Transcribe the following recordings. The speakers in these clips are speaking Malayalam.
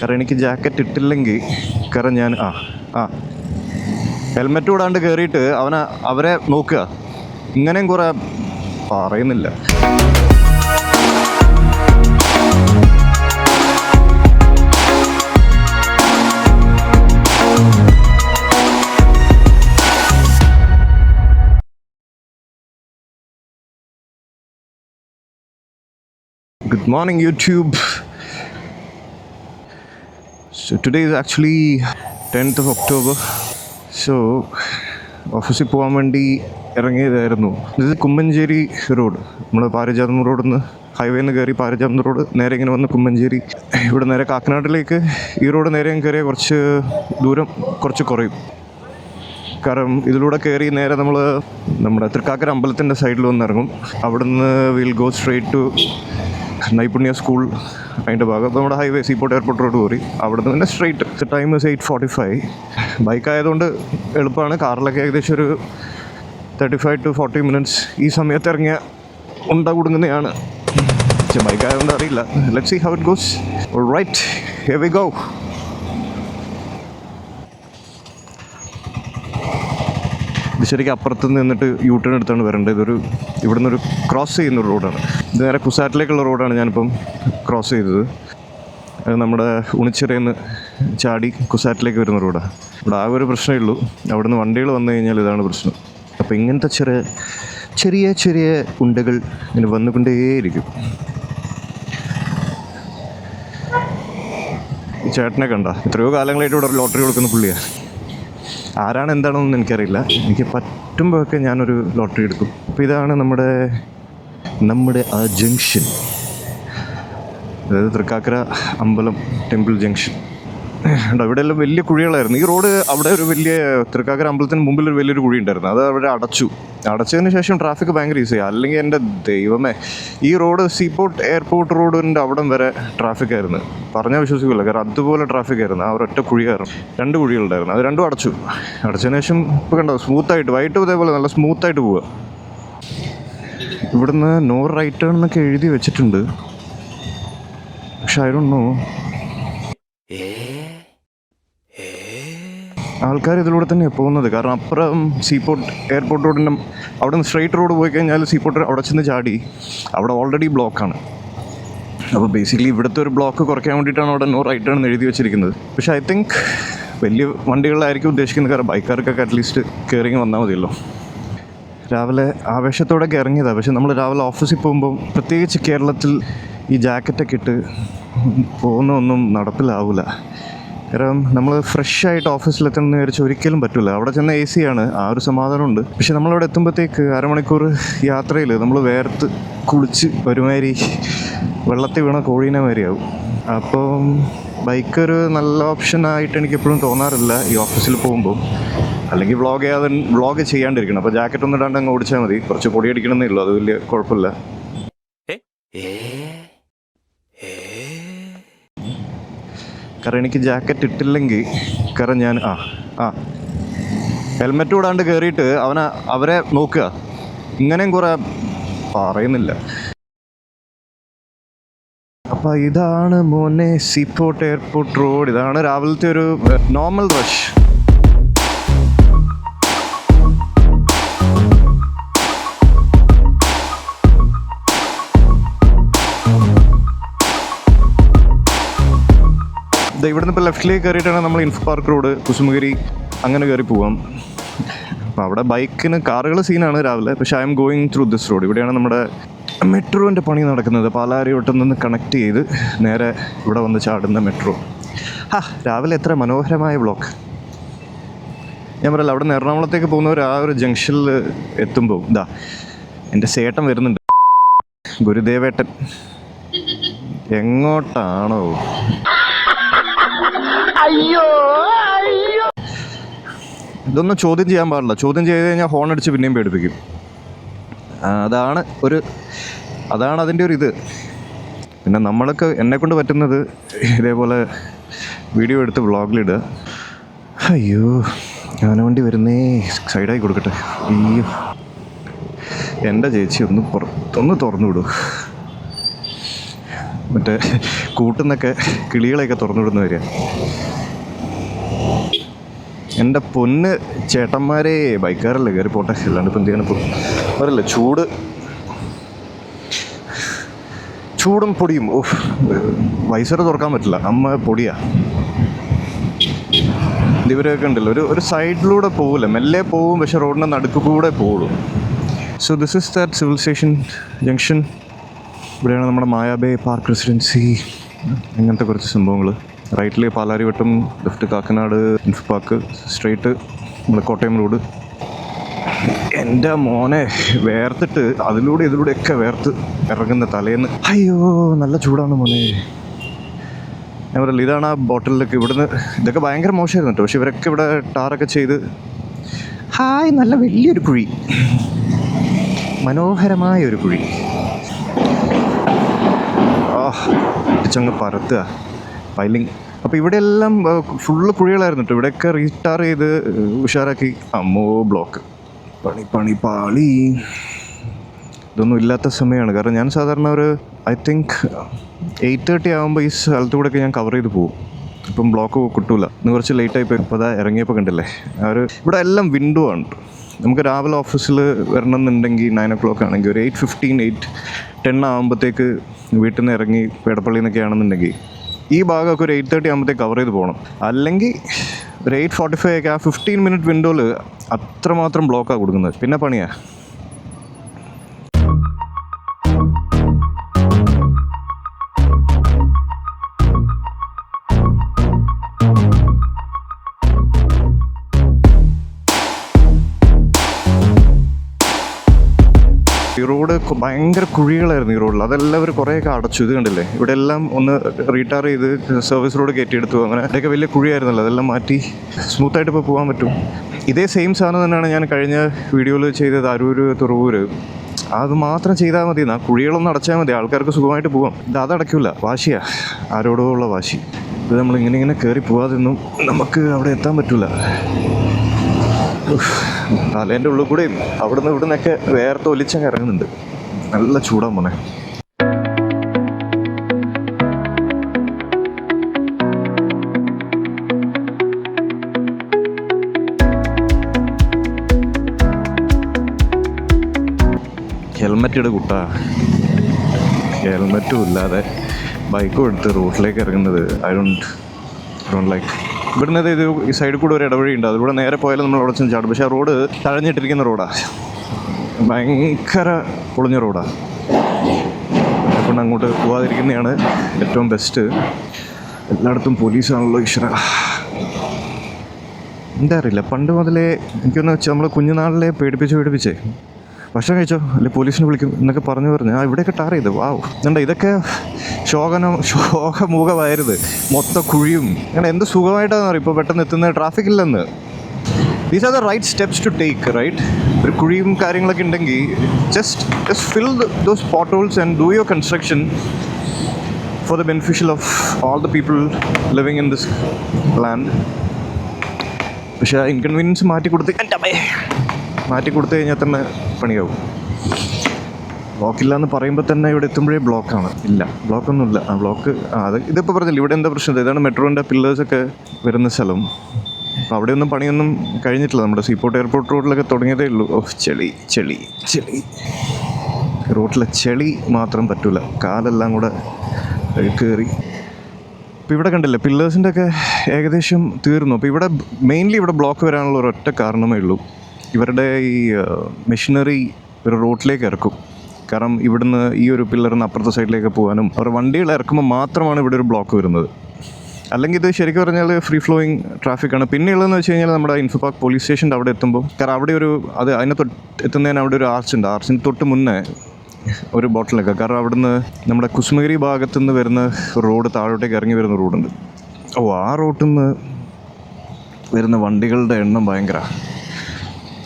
കാരണം എനിക്ക് ജാക്കറ്റ് ഇട്ടില്ലെങ്കിൽ കാരണം ഞാൻ ഹെൽമെറ്റ് കൂടാണ്ട് കയറിയിട്ട് അവരെ നോക്കുക. ഇങ്ങനെയും കുറേ പറയുന്നില്ല. Good morning, YouTube. So today is actually 10th of October. So ഓഫീസിൽ പോകാൻ വേണ്ടി ഇറങ്ങിയതായിരുന്നു. ഇത് കുമ്മഞ്ചേരി റോഡ്, നമ്മൾ പാരിജാതം റോഡിൽ നിന്ന് ഹൈവേയിൽ നിന്ന് കയറി പാരിജാതം റോഡ് നേരെ ഇങ്ങനെ വന്ന് കുമ്മഞ്ചേരി, ഇവിടെ നേരെ കാക്കനാട്ടിലേക്ക് ഈ റോഡ് നേരെ കയറിയാൽ കുറച്ച് ദൂരം കുറച്ച് കുറയും. കാരണം ഇതിലൂടെ കയറി നേരെ നമ്മുടെ തൃക്കാക്കര അമ്പലത്തിൻ്റെ സൈഡിൽ വന്നിറങ്ങും. അവിടുന്ന് വിൽ ഗോ സ്ട്രേറ്റ് ടു നൈപുണ്യ സ്കൂൾ, അതിൻ്റെ ഭാഗം നമ്മുടെ ഹൈവേ സീപോർട്ട് എയർപോർട്ട് റോഡ് കയറി അവിടുന്ന് പിന്നെ സ്ട്രേറ്റ്. ടൈം 8:45. ബൈക്ക് ആയതുകൊണ്ട് എളുപ്പമാണ്. കാറിലൊക്കെ ഏകദേശം ഒരു 35 to 40 minutes ഈ സമയത്ത് ഇറങ്ങിയ കുടുങ്ങുന്നതാണ്. പക്ഷേ ബൈക്ക് ആയതുകൊണ്ട് അറിയില്ല. Let's see how it goes. Alright, here we go. ഇത് ശരിക്കും അപ്പുറത്ത് നിന്നിട്ട് യൂട്ടേൺ എടുത്താണ് വരേണ്ടത്. ഇവിടെ നിന്നൊരു ക്രോസ് ചെയ്യുന്ന ഒരു റോഡാണ്. ഇത് നേരെ കുസാറ്റിലേക്കുള്ള റോഡാണ് ഞാനിപ്പം ക്രോസ് ചെയ്തത്. അത് നമ്മുടെ ഉണിച്ചിറയിൽ നിന്ന് ചാടി കുസാറ്റിലേക്ക് വരുന്ന റോഡാണ്. ഇവിടെ ആകെ ഒരു പ്രശ്നമേ ഉള്ളൂ, അവിടെ നിന്ന് വണ്ടികൾ വന്നു കഴിഞ്ഞാൽ ഇതാണ് പ്രശ്നം. അപ്പോൾ ഇങ്ങനത്തെ ചെറിയ ചെറിയ ഉണ്ടകൾ ഇങ്ങനെ വന്നുകൊണ്ടേയിരിക്കും. ഈ ചേട്ടനെ കണ്ട എത്രയോ കാലങ്ങളായിട്ട് ഇവിടെ ലോട്ടറി കൊടുക്കുന്ന പുള്ളിയാണ്. ആരാണ് എന്താണെന്നൊന്നും എനിക്കറിയില്ല. എനിക്ക് പറ്റുമ്പോഴൊക്കെ ഞാനൊരു ലോട്ടറി എടുക്കും. അപ്പോൾ ഇതാണ് നമ്മുടെ ആ ജംഗ്ഷൻ, അതായത് തൃക്കാക്കര അമ്പലം ടെമ്പിൾ ജംഗ്ഷൻ. ഇവിടെ എല്ലാം വലിയ കുഴികളായിരുന്നു. ഈ റോഡ് അവിടെ ഒരു വലിയ തൃക്കാക്കര അമ്പലത്തിന് മുമ്പിൽ ഒരു വലിയൊരു കുഴി ഉണ്ടായിരുന്നു. അത് അവിടെ അടച്ചതിന് ശേഷം ട്രാഫിക് ഭയങ്കര ഈസിയായി. അല്ലെങ്കിൽ എൻ്റെ ദൈവമേ, ഈ റോഡ് സീപോർട്ട് എയർപോർട്ട് റോഡിൻ്റെ അവിടം വരെ ട്രാഫിക് ആയിരുന്നു. പറഞ്ഞാൽ വിശ്വസിക്കില്ല, കാരണം അതുപോലെ ട്രാഫിക് ആയിരുന്നു. ആ ഒരൊറ്റ കുഴിയായിരുന്നു. 2 കുഴികളുണ്ടായിരുന്നു, അത് രണ്ടും അടച്ചതിന് ശേഷം ഇപ്പോൾ കണ്ടോ സ്മൂത്തായിട്ട്, വൈകിട്ട് ഇതേപോലെ നല്ല സ്മൂത്തായിട്ട് പോവുക. ഇവിടുന്ന് നോ റൈറ്റ് ടേൺ എന്നൊക്കെ എഴുതി വെച്ചിട്ടുണ്ട്, പക്ഷെ ഐ ഡോണ്ട് നോ. ആൾക്കാർ ഇതിലൂടെ തന്നെയാണ് പോകുന്നത്. കാരണം അപ്പുറം സീപോർട്ട് എയർപോർട്ട് റോഡിൻ്റെ അവിടെ നിന്ന് സ്ട്രെയിറ്റ് റോഡ് പോയി കഴിഞ്ഞാൽ സീപോർട്ട് അവിടെ ചെന്ന് ചാടി അവിടെ ഓൾറെഡി ബ്ലോക്കാണ്. അപ്പോൾ ബേസിക്കലി ഇവിടുത്തെ ഒരു ബ്ലോക്ക് കുറയ്ക്കാൻ വേണ്ടിയിട്ടാണ് അവിടെ നോ റൈറ്റ് ടേൺ എഴുതി വെച്ചിരിക്കുന്നത്. പക്ഷേ ഐ തിങ്ക് വലിയ വണ്ടികളിലായിരിക്കും ഉദ്ദേശിക്കുന്നത്. കാരണം ബൈക്കാർക്കൊക്കെ അറ്റ്ലീസ്റ്റ് കയറി വന്നാൽ മതിയല്ലോ. രാവിലെ ആവേശത്തോടെയൊക്കെ ഇറങ്ങിയതാണ്. പക്ഷേ നമ്മൾ രാവിലെ ഓഫീസിൽ പോകുമ്പോൾ പ്രത്യേകിച്ച് കേരളത്തിൽ ഈ ജാക്കറ്റൊക്കെ ഇട്ട് പോകുന്നതൊന്നും നടപ്പിലാവില്ല. കാരണം നമ്മൾ ഫ്രഷായിട്ട് ഓഫീസിലെത്തുന്ന വിചാരിച്ച് ഒരിക്കലും പറ്റില്ല. അവിടെ ചെന്ന AC ആണ്, ആ ഒരു സമാധാനമുണ്ട്. പക്ഷെ നമ്മളവിടെ എത്തുമ്പോഴത്തേക്ക് അരമണിക്കൂർ യാത്രയിൽ നമ്മൾ വേർത്ത് കുളിച്ച് ഒരുമാതിരി വെള്ളത്തിൽ വീണ കോഴീനെ മാതിരിയാവും. അപ്പം ബൈക്ക് ഒരു നല്ല ഓപ്ഷനായിട്ട് എനിക്കെപ്പോഴും തോന്നാറില്ല ഈ ഓഫീസിൽ പോകുമ്പോൾ. അല്ലെങ്കിൽ വ്ളോഗ് ചെയ്യാണ്ടിരിക്കണം. അപ്പോൾ ജാക്കറ്റ് ഒന്നും ഇടാണ്ട് അങ്ങ് ഓടിച്ചാൽ മതി. കുറച്ച് പൊടി അടിക്കണമെന്നേ ഉള്ളൂ, അത് വലിയ കുഴപ്പമില്ല. കാരണം എനിക്ക് ജാക്കറ്റ് ഇട്ടില്ലെങ്കിൽ കാരണം ഞാൻ ഹെൽമെറ്റ് കൂടാണ്ട് കയറിയിട്ട് അവരെ നോക്കുക. ഇങ്ങനെയും കുറേ പറയുന്നില്ല. അപ്പോൾ ഇതാണ് മോനെ സീപോർട്ട് എയർപോർട്ട് റോഡ്. ഇതാണ് രാവിലത്തെ ഒരു നോർമൽ റഷ്. ഇവിടുന്ന് ഇപ്പോൾ ലെഫ്റ്റിലേക്ക് കയറിയിട്ടാണ് നമ്മൾ ഇൻഫോ പാർക്ക് റോഡ്, കുസുമഗിരി അങ്ങനെ കയറി പോവാം. അപ്പോൾ അവിടെ കാറുകൾ സീനാണ് രാവിലെ. പക്ഷേ I am going through this road. ഇവിടെയാണ് നമ്മുടെ മെട്രോൻ്റെ പണി നടക്കുന്നത്. പാലാരിവട്ടം നിന്ന് കണക്ട് ചെയ്ത് നേരെ ഇവിടെ വന്ന് ചാടുന്ന മെട്രോ. രാവിലെ എത്ര മനോഹരമായ ബ്ലോക്ക്. ഞാൻ പറയല്ല, അവിടെ നിന്ന് എറണാകുളത്തേക്ക് പോകുന്നവർ ആ ഒരു ജംഗ്ഷനിൽ എത്തുമ്പോൾ എൻ്റെ ചേട്ടൻ വരുന്നുണ്ട്, ഗുരുദേവേട്ടൻ. എങ്ങോട്ടാണോ? ഇതൊന്നും ചോദ്യം ചെയ്യാൻ പാടില്ല. ചോദ്യം ചെയ്ത് കഴിഞ്ഞാൽ ഹോൺ അടിച്ച് പിന്നെയും പേടിപ്പിക്കും. അതാണ് അതിൻ്റെ ഒരു ഇത്. പിന്നെ എന്നെക്കൊണ്ട് പറ്റുന്നത് ഇതേപോലെ വീഡിയോ എടുത്ത് വ്ളോഗിലിടുക. അയ്യോ, ഞാനവണ്ടി വരുന്നേ, സൈഡായി കൊടുക്കട്ടെ. അയ്യോ, എൻ്റെ ചേച്ചി ഒന്ന് തുറന്നു വിടൂ. മറ്റേ കൂട്ടുന്നൊക്കെ കിളികളെയൊക്കെ തുറന്നുവിടുന്ന വരിക. എൻ്റെ പൊന്ന് ചേട്ടന്മാരെ, ബൈക്കാരല്ലേ കയറി പോട്ടെ, അല്ലാണ്ട് ഇപ്പം എന്ത് ചെയ്യാനിപ്പോൾ പറയല്ലേ. ചൂടും പൊടിയും. ഓഹ്, വൈസറ് തുറക്കാൻ പറ്റില്ല, അമ്മ പൊടിയാ. ഇവരൊക്കെ ഉണ്ടല്ലോ ഒരു സൈഡിലൂടെ പോകില്ല, മെല്ലെ പോവും, പക്ഷെ റോഡിൻ്റെ നടുക്ക് കൂടെ പോകുള്ളൂ. So this is that civil station junction. ഇവിടെയാണ് നമ്മുടെ മായാബേ പാർക്ക് റെസിഡൻസി, അങ്ങനത്തെ കുറച്ച് സംഭവങ്ങൾ. റൈറ്റിൽ Palarivattom, left Kakkanad info park, straight നമ്മൾ കോട്ടയം റോഡ്. എൻ്റെ മോനെ വേർത്തിട്ട് ഇതിലൂടെയൊക്കെ വേർത്ത് ഇറങ്ങുന്ന തലേന്ന്. അയ്യോ നല്ല ചൂടാണ് മോനെ. ഞാൻ പറയില്ല, ഇതാണ് ആ ബോട്ടിലൊക്കെ ഇവിടുന്ന്. ഇതൊക്കെ ഭയങ്കര മോശമായിരുന്നു കേട്ടോ, പക്ഷെ ഇവരൊക്കെ ഇവിടെ ടാറൊക്കെ ചെയ്ത്. ഹായ്, നല്ല വലിയൊരു കുഴി, മനോഹരമായ ഒരു കുഴി. ചങ്ങ് പരത്തുക പൈലിങ്. അപ്പോൾ ഇവിടെയെല്ലാം ഫുള്ള് കുഴികളായിരുന്നു കേട്ടോ. ഇവിടെയൊക്കെ റീടാർ ചെയ്ത് ഉഷാറാക്കി. അമ്മോ ബ്ലോക്ക്, പാളി. ഇതൊന്നും ഇല്ലാത്ത സമയമാണ്. കാരണം ഞാൻ സാധാരണ ഐ തിങ്ക് 8:30 ആകുമ്പോൾ ഈ സ്ഥലത്തൂടെയൊക്കെ ഞാൻ കവർ ചെയ്ത് പോകും. ഇപ്പം ബ്ലോക്ക് കിട്ടൂല, ഇന്ന് കുറച്ച് ലേറ്റായി പോയി. ഇപ്പോൾ അതാ ഇറങ്ങിയപ്പോൾ കണ്ടില്ലേ, ഇവിടെ എല്ലാം വിൻഡോ ആണ്. നമുക്ക് രാവിലെ ഓഫീസിൽ വരണം എന്നുണ്ടെങ്കിൽ 9 o'clock ആണെങ്കിൽ ഒരു 8:15 8:10 ആകുമ്പോഴത്തേക്ക് വീട്ടിൽ നിന്ന് ഇറങ്ങി പേടപ്പള്ളിയിൽ നിന്നൊക്കെ ആണെന്നുണ്ടെങ്കിൽ ഈ ഭാഗമൊക്കെ ഒരു 8:30 ആകുമ്പോഴത്തേക്ക് കവർ ചെയ്ത് പോകണം. അല്ലെങ്കിൽ ഒരു 8:45 ഒക്കെ ആ 15 minute വിൻഡോയിൽ അത്രമാത്രം ബ്ലോക്കാണ് കൊടുക്കുന്നത്. പിന്നെ പണിയാ. ഈ റോഡ് ഭയങ്കര കുഴികളായിരുന്നു ഈ റോഡിൽ. അതെല്ലാം അവർ കുറേയൊക്കെ അടച്ചു. ഇത് കണ്ടില്ലേ, ഇവിടെ എല്ലാം ഒന്ന് റീടാർ ചെയ്ത് സർവീസ് റോഡ് കയറ്റിയെടുത്തു. അങ്ങനെ അതൊക്കെ വലിയ കുഴിയായിരുന്നല്ലോ, അതെല്ലാം മാറ്റി സ്മൂത്തായിട്ട് ഇപ്പോൾ പോകാൻ പറ്റും. ഇതേ സെയിം സാധനം തന്നെയാണ് ഞാൻ കഴിഞ്ഞ വീഡിയോയിൽ ചെയ്തത്, അരൂർ തുറവൂർ. അത് മാത്രം ചെയ്താൽ മതി, ആ കുഴികളൊന്നും അടച്ചാൽ മതി, ആൾക്കാർക്ക് സുഖമായിട്ട് പോകാം. ഇത് അതടയ്ക്കില്ല, വാശിയാ, ആരോടോ ഉള്ള വാശി. ഇത് നമ്മൾ ഇങ്ങനെ കയറി പോകാതൊന്നും നമുക്ക് അവിടെ എത്താൻ പറ്റില്ല. തലേൻ്റെ ഉള്ളിൽ കൂടെയും അവിടുന്ന് ഇവിടുന്നൊക്കെ വേർത്ത് ഒലിച്ചങ്ങ് ഇറങ്ങുന്നുണ്ട്. നല്ല ചൂടാ മോനെ. ഹെൽമെറ്റ് ഇട് കുട്ടാ. ഹെൽമെറ്റും ഇല്ലാതെ ബൈക്കും എടുത്ത് റോഡിലേക്ക് ഇറങ്ങുന്നത് ഐ ഡോണ്ട് ലൈക്ക്. ഇവിടുന്ന് ഇത് ഈ സൈഡിൽ കൂടെ ഒരു ഇടവഴി ഉണ്ട്, അതിലൂടെ നേരെ പോയാലും നമ്മൾ അവിടെ ചെന്ന് ചാടും. പക്ഷേ ആ റോഡ് തഴഞ്ഞിട്ടിരിക്കുന്ന റോഡാണ്, ഭയങ്കര പൊളിഞ്ഞ റോഡാണ്. അതുകൊണ്ട് അങ്ങോട്ട് പോകാതിരിക്കുന്നതാണ് ഏറ്റവും ബെസ്റ്റ്. എല്ലായിടത്തും പോലീസാണല്ലോ ഈശ്വര. എന്താ അറിയില്ല, പണ്ട് മുതലേ എനിക്കൊന്ന് വെച്ചാൽ നമ്മൾ കുഞ്ഞുനാളിലെ പേടിപ്പിച്ചേ ഭക്ഷണം കഴിച്ചോ അല്ലെ പോലീസിനെ വിളിക്കും എന്നൊക്കെ പറഞ്ഞു ഇവിടെയൊക്കെ ടാർ ചെയ്ത് വാവ് എന്താ ഇതൊക്കെ ശോകമുഖമായിരുന്നു. മൊത്തം കുഴിയും അങ്ങനെ എന്ത് സുഖമായിട്ടാണെന്ന് പറയും ഇപ്പോൾ പെട്ടെന്ന് എത്തുന്ന ട്രാഫിക് ഇല്ലെന്ന്. These are the right steps to take, right? ഒരു കുഴിയും കാര്യങ്ങളൊക്കെ ഉണ്ടെങ്കിൽ just fill those potholes and do your construction for the beneficial of all the people living in this land. പക്ഷേ ഇൻകൺവീനിയൻസ് മാറ്റി കൊടുത്തു കഴിഞ്ഞാൽ തന്നെ പണിയാവും. ബ്ലോക്കില്ല എന്ന് പറയുമ്പോൾ തന്നെ ഇവിടെ എത്തുമ്പോഴേ ബ്ലോക്കാണ്. ഇല്ല, ബ്ലോക്കൊന്നുമില്ല. ഇതിപ്പോൾ പറഞ്ഞില്ല, ഇവിടെ എന്താ പ്രശ്നം? ഇതാണ് മെട്രോൻ്റെ പില്ലേഴ്സൊക്കെ വരുന്ന സ്ഥലം. അപ്പോൾ അവിടെയൊന്നും പണിയൊന്നും കഴിഞ്ഞിട്ടില്ല. നമ്മുടെ സീപോർട്ട് എയർപോർട്ട് റോഡിലൊക്കെ തുടങ്ങിയതേ ഉള്ളൂ. ചെളി റോഡിലെ ചെളി മാത്രം പറ്റൂല, കാലെല്ലാം കൂടെ കയറി. ഇപ്പോൾ ഇവിടെ കണ്ടില്ലേ, പില്ലേഴ്സിൻ്റെ ഒക്കെ ഏകദേശം തീർന്നു. അപ്പോൾ ഇവിടെ മെയിൻലി ഇവിടെ ബ്ലോക്ക് വരാനുള്ള ഒരൊറ്റ കാരണമേ ഉള്ളൂ, ഇവരുടെ ഈ മെഷീനറി ഒരു റോഡിലേക്ക് ഇറക്കും. കാരണം ഇവിടുന്ന് ഈ ഒരു പില്ലറിന് അപ്പുറത്തെ സൈഡിലേക്ക് പോകാനും അവർ വണ്ടികൾ ഇറക്കുമ്പോൾ മാത്രമാണ് ഇവിടെ ഒരു ബ്ലോക്ക് വരുന്നത്. അല്ലെങ്കിൽ ഇത് ശരിക്കും പറഞ്ഞാൽ ഫ്രീ ഫ്ലോയിങ് ട്രാഫിക്കാണ്. പിന്നെയുള്ളതെന്ന് വെച്ച് കഴിഞ്ഞാൽ നമ്മുടെ ഇൻഫോ പാർക്ക് പോലീസ് സ്റ്റേഷൻ്റെ അവിടെ എത്തുമ്പോൾ, കാരണം അവിടെ അതിനെ എത്തുന്നതിന് അവിടെ ഒരു ആർച്ചുണ്ട്. ആർച്ചിന് തൊട്ട് മുന്നേ ഒരു ബോട്ടിലൊക്കെ, കാരണം അവിടുന്ന് നമ്മുടെ കുസുമഗിരി ഭാഗത്തുനിന്ന് വരുന്ന റോഡ് താഴോട്ടേക്ക് ഇറങ്ങി വരുന്ന റോഡുണ്ട്. ആ റോഡിൽ നിന്ന് വരുന്ന വണ്ടികളുടെ എണ്ണം ഭയങ്കര.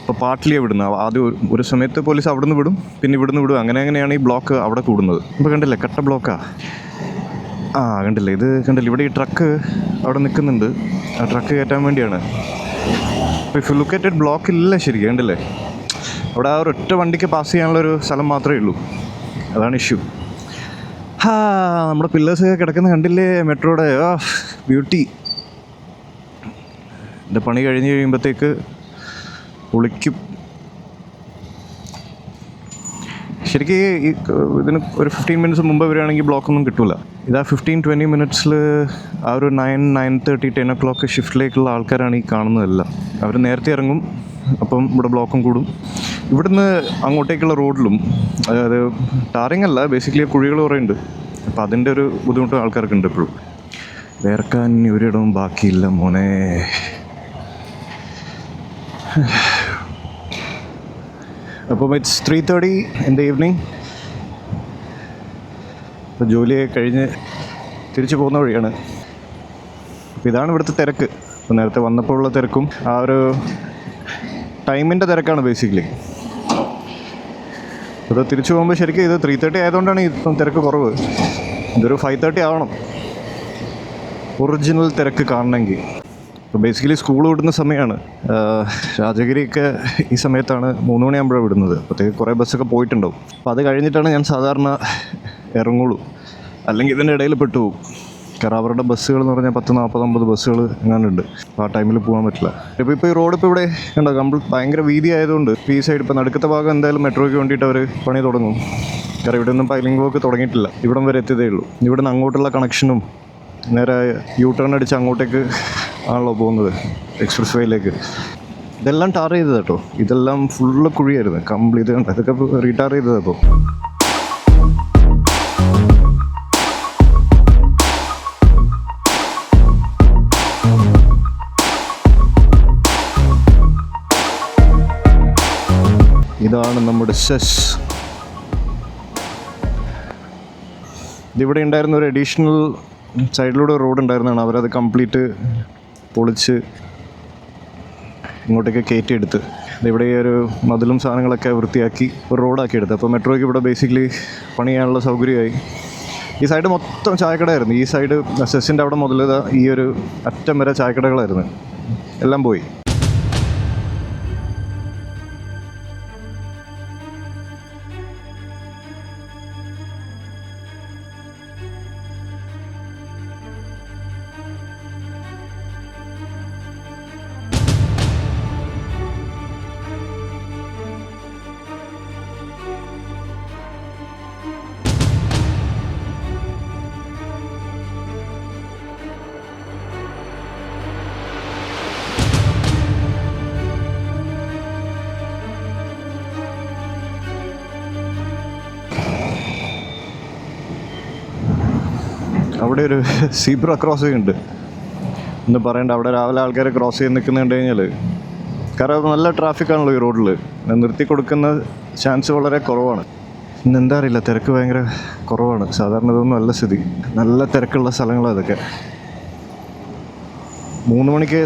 ഇപ്പോൾ പാട്ട്ലിയെ വിടുന്നത് ആദ്യം ഒരു സമയത്ത് പോലീസ് അവിടെ നിന്ന് വിടും, പിന്നെ ഇവിടുന്ന് വിടും. അങ്ങനെയാണ് ഈ ബ്ലോക്ക് അവിടെ കൂടുന്നത്. ഇപ്പോൾ കണ്ടില്ലേ, കട്ട ബ്ലോക്കാണ്. കണ്ടില്ലേ, ഇത് കണ്ടില്ലേ, ഇവിടെ ഈ ട്രക്ക് അവിടെ നിൽക്കുന്നുണ്ട്. ആ ട്രക്ക് കയറ്റാൻ വേണ്ടിയാണ്. ഇപ്പോൾ if look at it block ഇല്ല ശരിക്കും, കണ്ടില്ലേ. അവിടെ ആ ഒരൊറ്റ വണ്ടിക്ക് പാസ് ചെയ്യാനുള്ളൊരു സ്ഥലം മാത്രമേ ഉള്ളൂ. അതാണ് ഇഷ്യൂ. നമ്മുടെ പില്ലേഴ്സൊക്കെ കിടക്കുന്ന കണ്ടില്ലേ മെട്രോയുടെ. ബ്യൂട്ടി. എൻ്റെ പണി കഴിഞ്ഞ് കഴിയുമ്പോഴത്തേക്ക് പൊളിക്കും. ശരിക്കും ഇതിന് ഒരു 15 മിനിറ്റ്സ് മുമ്പ് വരികയാണെങ്കിൽ ബ്ലോക്കൊന്നും കിട്ടില്ല. ഇതാ 15-20 മിനിറ്റ്സിൽ ആ ഒരു 9:30 10 o'clock ഷിഫ്റ്റിലേക്കുള്ള ആൾക്കാരാണ് ഈ കാണുന്നതെല്ലാം. അവർ നേരത്തെ ഇറങ്ങും, അപ്പം ഇവിടെ ബ്ലോക്കും കൂടും. ഇവിടുന്ന് അങ്ങോട്ടേക്കുള്ള റോഡിലും, അതായത് ടാറിങ് അല്ല, ബേസിക്കലി കുഴികൾ കുറേ ഉണ്ട്. അപ്പോൾ അതിൻ്റെ ഒരു ബുദ്ധിമുട്ട് ആൾക്കാർക്കുണ്ട് എപ്പോഴും. വേർക്കാൻ ഒരിടവും ബാക്കിയില്ല മോനെ. അപ്പം ഇറ്റ്സ് 3:30 in the evening. ഇപ്പോൾ ജോലിയൊക്കെ കഴിഞ്ഞ് തിരിച്ചു പോകുന്ന വഴിയാണ്. അപ്പോൾ ഇതാണ് ഇവിടുത്തെ തിരക്ക്. ഇപ്പോൾ നേരത്തെ വന്നപ്പോൾ ഉള്ള തിരക്കും ആ ഒരു ടൈമിൻ്റെ തിരക്കാണ് ബേസിക്കലി. ഇത് തിരിച്ചു പോകുമ്പോൾ ശരിക്കും ഇത് 3:30 ആയതുകൊണ്ടാണ് ഇപ്പം തിരക്ക് കുറവ്. ഇതൊരു 5:30 ആവണം ഒറിജിനൽ തിരക്ക് കാണണമെങ്കിൽ. ഇപ്പോൾ ബേസിക്കലി സ്കൂൾ വിടുന്ന സമയമാണ്. രാജഗിരിയൊക്കെ ഈ സമയത്താണ് 3 മണിയാകുമ്പോഴാണ് വിടുന്നത്. അപ്പോഴത്തേക്ക് കുറേ ബസ്സൊക്കെ പോയിട്ടുണ്ടാവും. അപ്പോൾ അത് കഴിഞ്ഞിട്ടാണ് ഞാൻ സാധാരണ ഇറങ്ങുള്ളൂ. അല്ലെങ്കിൽ ഇതിൻ്റെ ഇടയിൽ പെട്ടുപോകും. കാരണം അവരുടെ ബസ്സുകൾ എന്ന് പറഞ്ഞാൽ 10-40-50 ബസ്സുകൾ എങ്ങാനുണ്ട്. അപ്പോൾ ആ ടൈമിൽ പോകാൻ പറ്റില്ല. ഇപ്പോൾ ഈ റോഡ് ഇപ്പോൾ ഇവിടെ കണ്ടോ, ഭയങ്കര വീതി ആയതുകൊണ്ട് ഈ സൈഡ് ഇപ്പോൾ നടുക്കത്തെ ഭാഗം എന്തായാലും മെട്രോയ്ക്ക് വേണ്ടിയിട്ട് അവർ പണി തുടങ്ങും. കാരണം ഇവിടെ ഒന്നും പൈലിംഗ് വർക്ക് തുടങ്ങിയിട്ടില്ല. ഇവിടം വരെ എത്തിയതേ ഉള്ളൂ. ഇവിടെ നിന്ന് അങ്ങോട്ടുള്ള കണക്ഷനും നേരെ ടേൺ അടിച്ച് അങ്ങോട്ടേക്ക് ആണല്ലോ പോകുന്നത്, എക്സ്പ്രസ് വേയിലേക്ക്. ഇതെല്ലാം ടാർ ചെയ്തത് കേട്ടോ. ഇതെല്ലാം ഫുള്ള് കുഴിയായിരുന്നു കംപ്ലീറ്റ്. കണ്ടോ, ഇതൊക്കെ റീടാർ ചെയ്തത്. അപ്പോൾ ഇതാണ് നമ്മുടെ സെസ്. ഇതിവിടെ ഉണ്ടായിരുന്ന ഒരു അഡീഷണൽ സൈഡിലൂടെ റോഡ് ഉണ്ടായിരുന്നതാണ്. അവരത് കംപ്ലീറ്റ് പൊളിച്ച് ഇങ്ങോട്ടേക്ക് കയറ്റിയെടുത്ത് ഇവിടെ ഈ ഒരു മതിലും സാധനങ്ങളൊക്കെ വൃത്തിയാക്കി ഒരു റോഡാക്കി എടുത്ത്. അപ്പോൾ മെട്രോയ്ക്ക് ഇവിടെ ബേസിക്കലി പണി ചെയ്യാനുള്ള സൗകര്യമായി. ഈ സൈഡ് മൊത്തം ചായക്കടയായിരുന്നു. ഈ സൈഡ് സെസ്സിൻ്റെ അവിടെ മുതൽ ഈ ഒരു അറ്റം വരെ ചായക്കടകളായിരുന്നു. എല്ലാം പോയി. അവിടെ ഒരു സീബ്ര ക്രോസിംഗ് ഉണ്ട്. ഒന്ന് പറയണ്ട, അവിടെ രാവിലെ ആൾക്കാർ ക്രോസ് ചെയ്ത് നിൽക്കുന്നുണ്ട് കഴിഞ്ഞാൽ, കാരണം നല്ല ട്രാഫിക്കാണല്ലോ ഈ റോഡിൽ. നിർത്തി കൊടുക്കുന്ന ചാൻസ് വളരെ കുറവാണ്. ഇന്ന് എന്താ അറിയില്ല, തിരക്ക് ഭയങ്കര കുറവാണ്. സാധാരണ ഇതൊന്നും അല്ല സ്ഥിതി. നല്ല തിരക്കുള്ള സ്ഥലങ്ങളാണ് ഇതൊക്കെ. 3 മണിക്ക്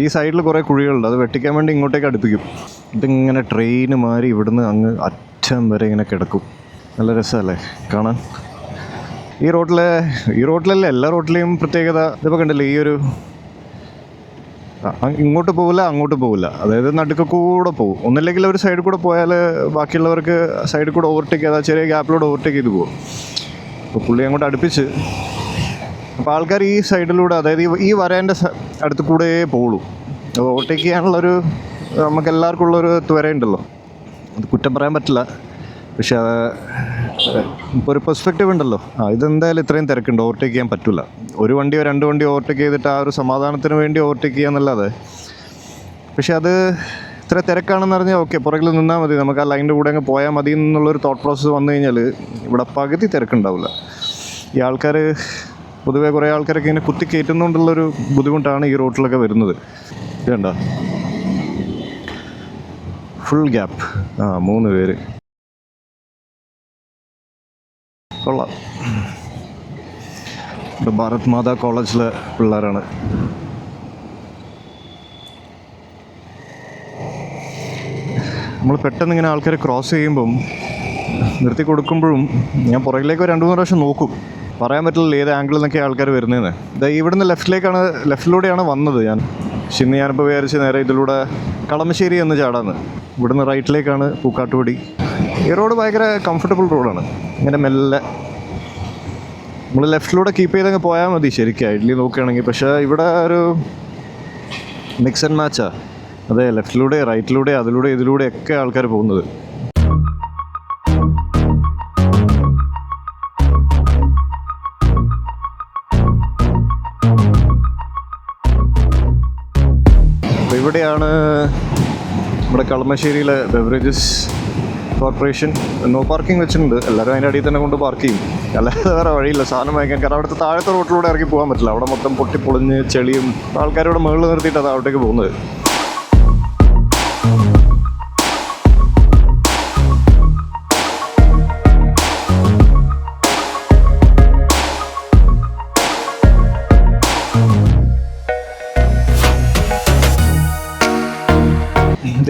ഈ സൈഡിൽ കുറേ കുഴികളുണ്ട്. അത് വെട്ടിക്കാൻ വേണ്ടി ഇങ്ങോട്ടേക്ക് അടുപ്പിക്കും. ഇതിങ്ങനെ ട്രെയിന് മാറി ഇവിടുന്ന് അങ്ങ് അറ്റം വരെ ഇങ്ങനെ കിടക്കും. നല്ല രസമല്ലേ കാണാൻ. ഈ റോഡിലല്ല, എല്ലാ റോഡിലെയും പ്രത്യേകത ഇതിപ്പോൾ കണ്ടില്ലേ, ഈ ഒരു ഇങ്ങോട്ട് പോവില്ല അങ്ങോട്ട് പോവില്ല, അതായത് നടുക്ക് കൂടെ പോകും. ഒന്നില്ലെങ്കിൽ ഒരു സൈഡിൽ കൂടെ പോയാൽ ബാക്കിയുള്ളവർക്ക് സൈഡിൽ കൂടെ ഓവർടേക്ക് ചെയ്താൽ ചെറിയ ഗ്യാപ്പിലൂടെ ഓവർടേക്ക് ചെയ്ത് പോകും. അപ്പോൾ പുള്ളി അങ്ങോട്ട് അടുപ്പിച്ച്, അപ്പോൾ ആൾക്കാർ ഈ സൈഡിലൂടെ, അതായത് ഈ വരേൻ്റെ അടുത്ത് കൂടെ പോവുള്ളൂ. അപ്പോൾ ഓവർടേക്ക് ചെയ്യാനുള്ളൊരു നമുക്ക് എല്ലാവർക്കും ഉള്ളൊരു ത്വരയുണ്ടല്ലോ, അത് കുറ്റം പറയാൻ പറ്റില്ല. പക്ഷേ ഇപ്പോൾ ഒരു പെർസ്പെക്റ്റീവ് ഉണ്ടല്ലോ, ഇതെന്തായാലും ഇത്രയും തിരക്കുണ്ട്, ഓവർടേക്ക് ചെയ്യാൻ പറ്റില്ല. ഒരു വണ്ടിയോ 2 വണ്ടിയോ ഓവർടേക്ക് ചെയ്തിട്ട് ആ ഒരു സമാധാനത്തിന് വേണ്ടി ഓവർടേക്ക് ചെയ്യാന്നല്ലാതെ. പക്ഷേ അത് ഇത്ര തിരക്കാണെന്ന് പറഞ്ഞാൽ ഓക്കെ, പുറകിൽ നിന്നാൽ മതി, നമുക്ക് ആ ലൈനിൻ്റെ കൂടെ അങ്ങ് പോയാൽ മതി എന്നുള്ളൊരു തോട്ട് പ്രോസസ്സ് വന്നു കഴിഞ്ഞാൽ ഇവിടെ പകുതി തിരക്കുണ്ടാവില്ല. ഈ ആൾക്കാർ പൊതുവേ കുറേ ആൾക്കാരൊക്കെ ഇങ്ങനെ കുത്തി കയറ്റുന്നതുകൊണ്ടുള്ളൊരു ബുദ്ധിമുട്ടാണ് ഈ റോട്ടിലൊക്കെ വരുന്നത്. ഇതുണ്ട ഫുൾ ഗ്യാപ്പ്. 3 പേര്. കൊള്ളാം. ഇവിടെ ഭാരത് മാതാ കോളേജിലെ പിള്ളേരാണ്. നമ്മൾ പെട്ടെന്ന് ഇങ്ങനെ ആൾക്കാരെ ക്രോസ് ചെയ്യുമ്പം നിർത്തി കൊടുക്കുമ്പോഴും ഞാൻ പുറകിലേക്ക് 2-3 പ്രാവശ്യം നോക്കും. പറയാൻ പറ്റില്ല ഏത് ആംഗിളിൽ നിന്നൊക്കെ ആൾക്കാർ വരുന്നതെന്ന്. ഇവിടുന്ന് ലെഫ്റ്റിലൂടെയാണ് വന്നത് ഞാൻ. പക്ഷെ ഇന്ന് ഞാനിപ്പോൾ വിചാരിച്ച് നേരെ ഇതിലൂടെ കളമശ്ശേരി എന്ന് ചാടാന്ന്. ഇവിടുന്ന് റൈറ്റിലേക്കാണ് പൂക്കാട്ടുപടി. ഈ റോഡ് ഭയങ്കര കംഫർട്ടബിൾ റോഡാണ്. ഇങ്ങനെ മെല്ലെ നമ്മൾ ലെഫ്റ്റിലൂടെ കീപ്പ് ചെയ്തങ്ങ് പോയാൽ മതി ശരിക്കും ഐഡിയലി നോക്കുകയാണെങ്കിൽ. പക്ഷേ ഇവിടെ ഒരു മിക്സ് ആൻഡ് മാച്ചാണ്. അതെ, ലെഫ്റ്റിലൂടെ റൈറ്റിലൂടെ അതിലൂടെ ഇതിലൂടെ ഒക്കെ ആൾക്കാർ പോകുന്നത്. അപ്പോൾ ഇവിടെയാണ് നമ്മുടെ കളമശ്ശേരിയിലെ ബെവറേജസ് കോർപ്പറേഷൻ. നോ പാർക്കിംഗ് വെച്ചിട്ടുണ്ട്. എല്ലാവരും അതിൻ്റെ അടിയിൽ തന്നെ കൊണ്ട് പാർക്ക് ചെയ്യും. അല്ലാതെ വേറെ വഴിയില്ല സാധനം വാങ്ങിക്കാൻ. കാരണം അവിടുത്തെ താഴത്തെ റോട്ടിലൂടെ ഇറങ്ങി പോകാൻ പറ്റില്ല. അവിടെ മൊത്തം പൊട്ടിപ്പൊളിഞ്ഞ് ചെളിയും ആൾക്കാരുടെ മുകളിൽ നിർത്തിയിട്ട് അത് അവിടേക്ക് പോകുന്നത്.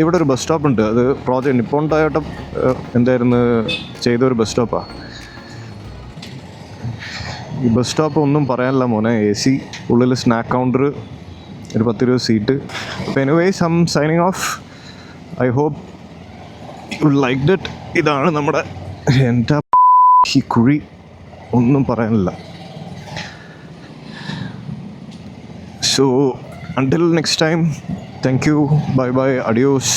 ഇവിടെ ഒരു ബസ് സ്റ്റോപ്പ് ഉണ്ട്. അത് പ്രോജക്റ്റ് നിപ്പോൺ ടൊയോട്ട എന്തായിരുന്നു ചെയ്തൊരു ബസ് സ്റ്റോപ്പാണ്. ഈ ബസ് സ്റ്റോപ്പ് ഒന്നും പറയാനില്ല മോനെ. AC, ഉള്ളിൽ സ്നാക്ക് കൗണ്ടർ, ഒരു 10-20 സീറ്റ്. അപ്പോൾ anyways I am signing off. I hope you like it. ഇതാണ് നമ്മുടെ എൻ്റെ ഈ കുഴി. ഒന്നും പറയാനില്ല. So until next time, thank you, bye bye, adios.